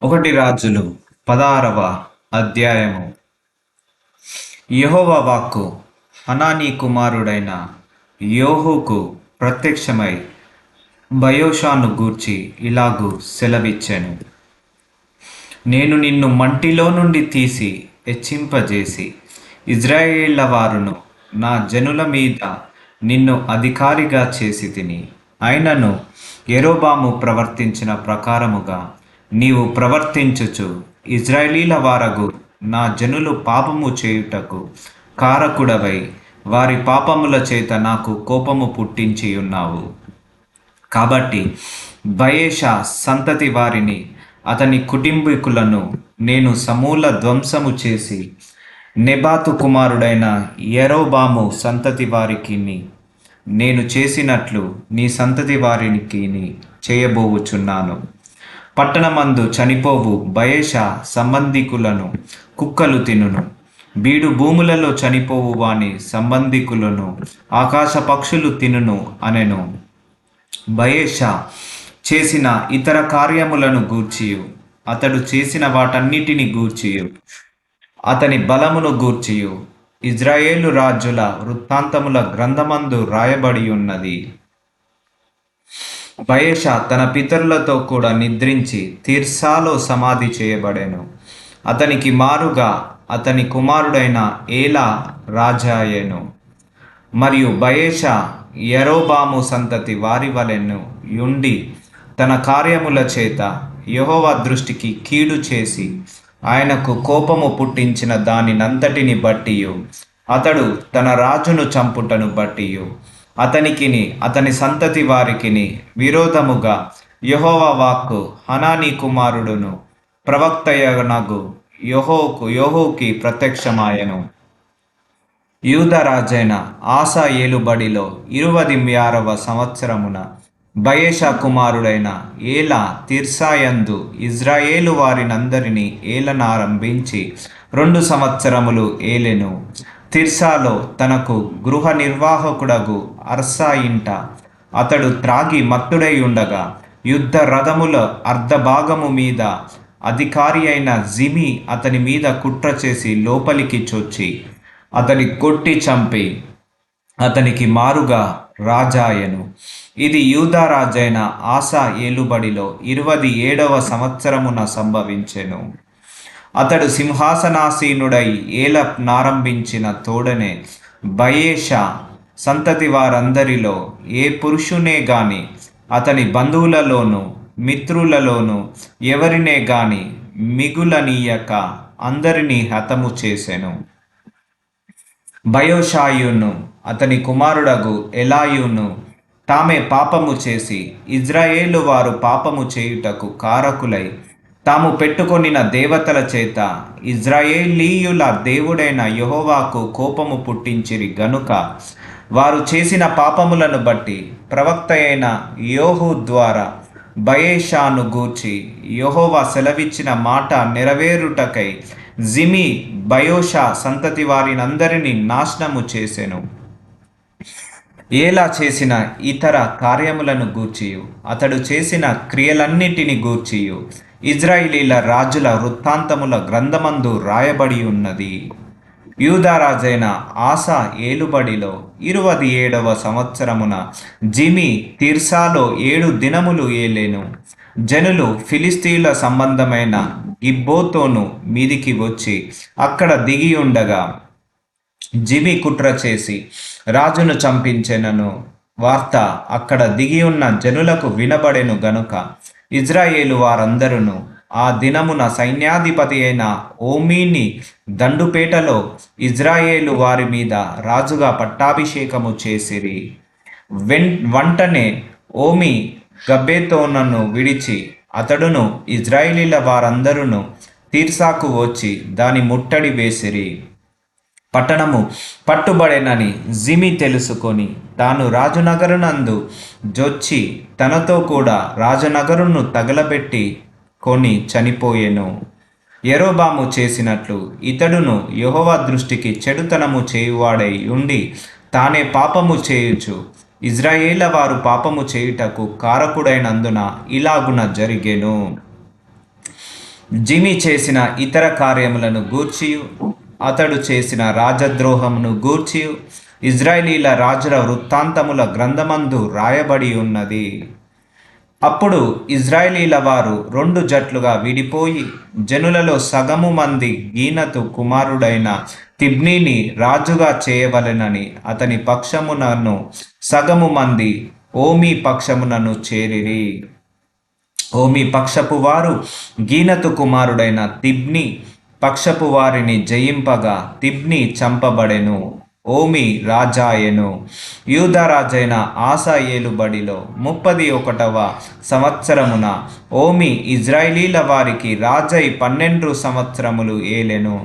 ఒకటి రాజులు 16వ అధ్యాయము. యెహోవా వాక్కు హనానీ కుమారుడైన యోహుకు ప్రత్యక్షమై బయోషాను గూర్చి ఇలాగు సెలవిచ్చెను. నేను నిన్ను మంటిలో నుండి తీసి హెచ్చింపజేసి ఇజ్రాయేళ్ల వారును నా జనుల మీద నిన్ను అధికారిగా చేసి తిని, అయినను యెరోబాము ప్రవర్తించిన ప్రకారముగా నీవు ప్రవర్తించుచు ఇజ్రాయేలీల వారగు నా జనులు పాపము చేయుటకు కారకుడవై వారి పాపముల చేత నాకు కోపము పుట్టించి ఉన్నావు. కాబట్టి బయేషా సంతతి వారిని అతని కుటుంబీకులను నేను సమూల ధ్వంసము చేసి నెబాతు కుమారుడైన యెరోబాము సంతతి వారికి నేను చేసినట్లు నీ సంతతి వారికి చేయబోవుచున్నాను. పట్టణమందు చనిపోవు బయేషా సంబంధికులను కుక్కలు తినును. బీడు భూములలో చనిపోవు వాని సంబంధికులను ఆకాశ పక్షులు తినును అనెను. బయేషా చేసిన ఇతర కార్యములను గూర్చియు అతడు చేసిన వాటన్నిటిని గూర్చియు అతని బలమును గూర్చియు ఇజ్రాయేలు రాజుల వృత్తాంతముల గ్రంథమందు రాయబడి ఉన్నది. బయేషా తన పితరులతో కూడా నిద్రించి తిర్సాలో సమాధి చేయబడెను. అతనికి మారుగా అతని కుమారుడైన ఏలా రాజాయెను. మరియు బయేషా యెరోబాము సంతతి వారి వలెను యుండి తన కార్యముల చేత యెహోవా దృష్టికి కీడు చేసి ఆయనకు కోపము పుట్టించిన దానినంతటిని బట్టియు అతడు తన రాజును చంపుటను బట్టియు అతనికిని అతని సంతతి వారికిని విరోధముగా యెహోవా వాక్కు హనానీ కుమారుడును ప్రవక్తయనగు యెహూకి ప్రత్యక్షమాయెను. యూదా రాజైన ఆసా ఏలుబడిలో 26వ సంవత్సరమున బయేషా కుమారుడైన ఏలా తిర్సాయందు ఇజ్రాయేలు వారినందరినీ ఏలనారంభించి 2 సంవత్సరములు ఏలెను. తిర్సాలో తనకు గృహ నిర్వాహకుడగు అర్సా ఇంట అతడు త్రాగి మత్తుడై ఉండగా యుద్ధ రథముల అర్ధభాగము మీద అధికారి అయిన జిమి అతని మీద కుట్ర చేసి లోపలికి చొచ్చి అతని కొట్టి చంపి అతనికి మారుగా రాజాయెను. ఇది యూదా రాజైన ఆసా ఏలుబడిలో 27వ సంవత్సరమున సంభవించెను. అతడు సింహాసనాసీనుడై ఏలనారంభించిన తోడనే బయేషా సంతతి వారందరిలో ఏ పురుషునే గాని అతని బంధువులలోను మిత్రులలోను ఎవరినే గాని మిగులనీయక అందరినీ హతము చేసెను. బయోషాయును అతని కుమారుడగు ఎలాయును తామే పాపము చేసి ఇజ్రాయేలు వారు పాపము చేయుటకు కారకులై తాము పెట్టుకొనిన దేవతల చేత ఇజ్రాయేలీయుల దేవుడైన యెహోవాకు కోపము పుట్టించిరి గనుక వారు చేసిన పాపములను బట్టి ప్రవక్త అయిన యోహు ద్వారా బయేషాను గూర్చి యెహోవా సెలవిచ్చిన మాట నెరవేరుటకై జిమి బయోషా సంతతి వారినందరినీ నాశనము చేసెను. ఏలా చేసిన ఇతర కార్యములను గూర్చియు అతడు చేసిన క్రియలన్నిటిని గూర్చియు ఇజ్రాయేలీల రాజుల వృత్తాంతముల గ్రంథమందు రాయబడి ఉన్నది. యూదా రాజైన ఆసా ఏలుబడిలో 27వ సంవత్సరమున జిమి తిర్సాలో 7 దినములు ఏలెను. జనులు ఫిలిస్తీన్ల సంబంధమైన గిబ్బోతోను మీదికి వచ్చి అక్కడ దిగి ఉండగా జిమి కుట్ర చేసి రాజును చంపించెనను వార్త అక్కడ దిగి ఉన్న జనులకు వినబడెను గనుక ఇజ్రాయేలు వారందరూ ఆ దినమున సైన్యాధిపతి అయిన ఓమీని దండుపేటలో ఇజ్రాయేలు వారి మీద రాజుగా పట్టాభిషేకము చేసిరి. వెంటనే ఓమి గబ్బెతోనును విడిచి అతడును ఇజ్రాయేలీల వారందరూ తిర్సాకు వచ్చి దాని ముట్టడి వేసిరి. పట్టణము పట్టుబడెనని జిమి తెలుసుకొని తాను రాజనగరునందు జొచ్చి తనతో కూడా రాజనగరును తగలబెట్టి కొని చనిపోయెను. యెరోబాము చేసినట్లు ఇతడును యెహోవా దృష్టికి చెడుతనము చేయువాడై ఉండి తానే పాపము చేయుచు ఇజ్రాయేళ్ల వారు పాపము చేయుటకు కారకుడైనందున ఇలాగున జరిగెను. జిమి చేసిన ఇతర కార్యములను గూర్చియు అతడు చేసిన రాజద్రోహమును గూర్చియు ఇజ్రాయేలీల రాజుల వృత్తాంతముల గ్రంథమందు రాయబడి ఉన్నది. అప్పుడు ఇజ్రాయేలీల వారు 2 జట్లుగా విడిపోయి జనులలో సగము మంది గీనతు కుమారుడైన తిబ్నీని రాజుగా చేయవలెనని అతని పక్షమునను, సగము మంది ఓమి పక్షమునను చేరిరి. ఓమి పక్షపు వారు గీనతు కుమారుడైన తిబ్ని పక్షపు వారిని జయింపగా తిబ్ని చంపబడెను. ఓమి రాజాయెను. యూదా రాజైన ఆసా ఏలుబడిలో 31వ సంవత్సరమున ఓమి ఇజ్రాయేలీల వారికి రాజై 12 సంవత్సరములు ఏలెను.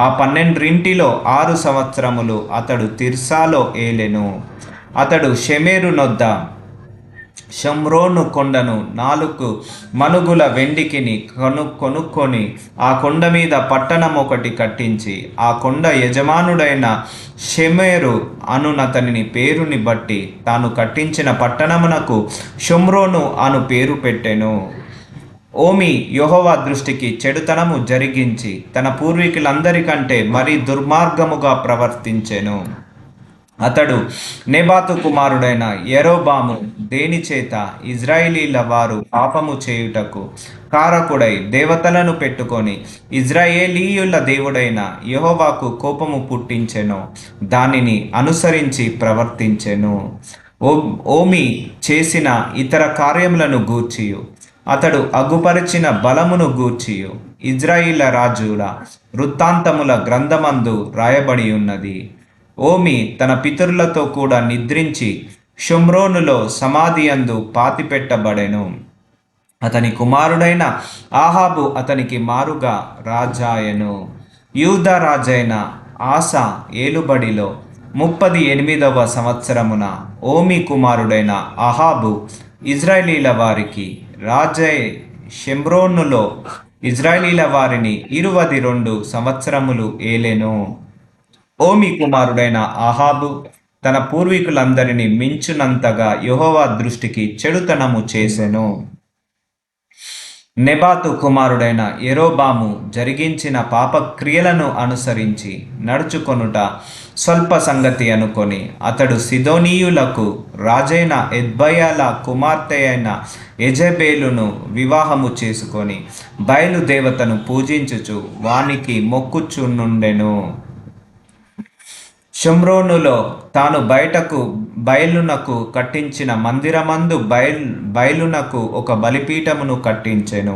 ఆ 12 6 సంవత్సరములు అతడు తిర్సాలో ఏలెను. అతడు షెమెరు నొద్ద షమ్రోను కొండను 4 మనుగుల వెండికిని కొనుక్కొని ఆ కొండ మీద పట్టణం ఒకటి కట్టించి ఆ కొండ యజమానుడైన షెమెరు అనునతని పేరుని బట్టి తాను కట్టించిన పట్టణమునకు షమ్రోను అను పేరు పెట్టెను. ఓమి యెహోవా దృష్టికి చెడుతనము జరిగించి తన పూర్వీకులందరికంటే మరీ దుర్మార్గముగా ప్రవర్తించెను. అతడు నెబాతు కుమారుడైన యరొబాము దేనిచేత ఇజ్రాయేలీల వారు పాపము చేయుటకు కారకుడై దేవతలను పెట్టుకొని ఇజ్రాయేలీయుల దేవుడైన యెహోవాకు కోపము పుట్టించెను, దానిని అనుసరించి ప్రవర్తించెను. ఓమి చేసిన ఇతర కార్యములను గూర్చియు అతడు అగుపరిచిన బలమును గూర్చియు ఇజ్రాయేలు రాజుల వృత్తాంతముల గ్రంథమందు రాయబడి ఉన్నది. ఓమి తన పితరులతో కూడా నిద్రించి షోమ్రోనులో సమాధియందు పాతిపెట్టబడెను. అతని కుమారుడైన ఆహాబు అతనికి మారుగా రాజాయెను. యూదా రాజైన ఆసా ఏలుబడిలో 38వ సంవత్సరమున ఓమి కుమారుడైన ఆహాబు ఇజ్రాయేలీల వారికి రాజై షోమ్రోనులో ఇజ్రాయేలీల వారిని 22 సంవత్సరములు ఏలెను. ఓమి కుమారుడైన ఆహాబు తన పూర్వీకులందరినీ మించునంతగా యెహోవా దృష్టికి చెడుతనము చేసెను. నెబాతు కుమారుడైన యరొబాము జరిగించిన పాపక్రియలను అనుసరించి నడుచుకొనుట స్వల్ప సంగతి అనుకొని అతడు సిదోనీయులకు రాజైన ఎద్బయాల కుమార్తె అయిన యెజెబెలును వివాహము చేసుకొని బయలుదేవతను పూజించుచు వానికి మొక్కుచునుండెను. షోమ్రోనులో తాను బయలునకు కట్టించిన మందిరమందు బయలునకు ఒక బలిపీఠమును కట్టించెను.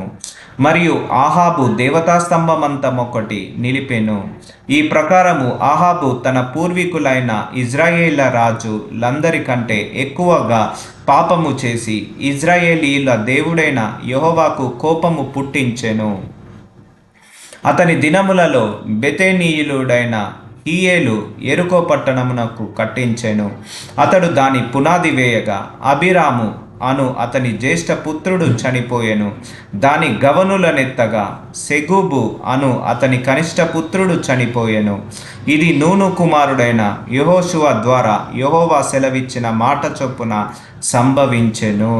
మరియు ఆహాబు దేవతాస్తంభమంతమొకటి నిలిపెను. ఈ ప్రకారము ఆహాబు తన పూర్వీకులైన ఇజ్రాయేళ్ల రాజులందరికంటే ఎక్కువగా పాపము చేసి ఇజ్రాయేలీల దేవుడైన యెహోవాకు కోపము పుట్టించెను. అతని దినములలో బెతెనీయులుడైన హీయేలు యెరికో పట్టణమునకు కట్టించెను. అతడు దాని పునాది వేయగా అబీరాము అను అతని జ్యేష్ఠ పుత్రుడు చనిపోయెను. దాని గవనులనెత్తగా సెగూబు అను అతని కనిష్ట పుత్రుడు చనిపోయెను. ఇది నూను కుమారుడైన యెహోషువ ద్వారా యెహోవా సెలవిచ్చిన మాట చొప్పున సంభవించెను.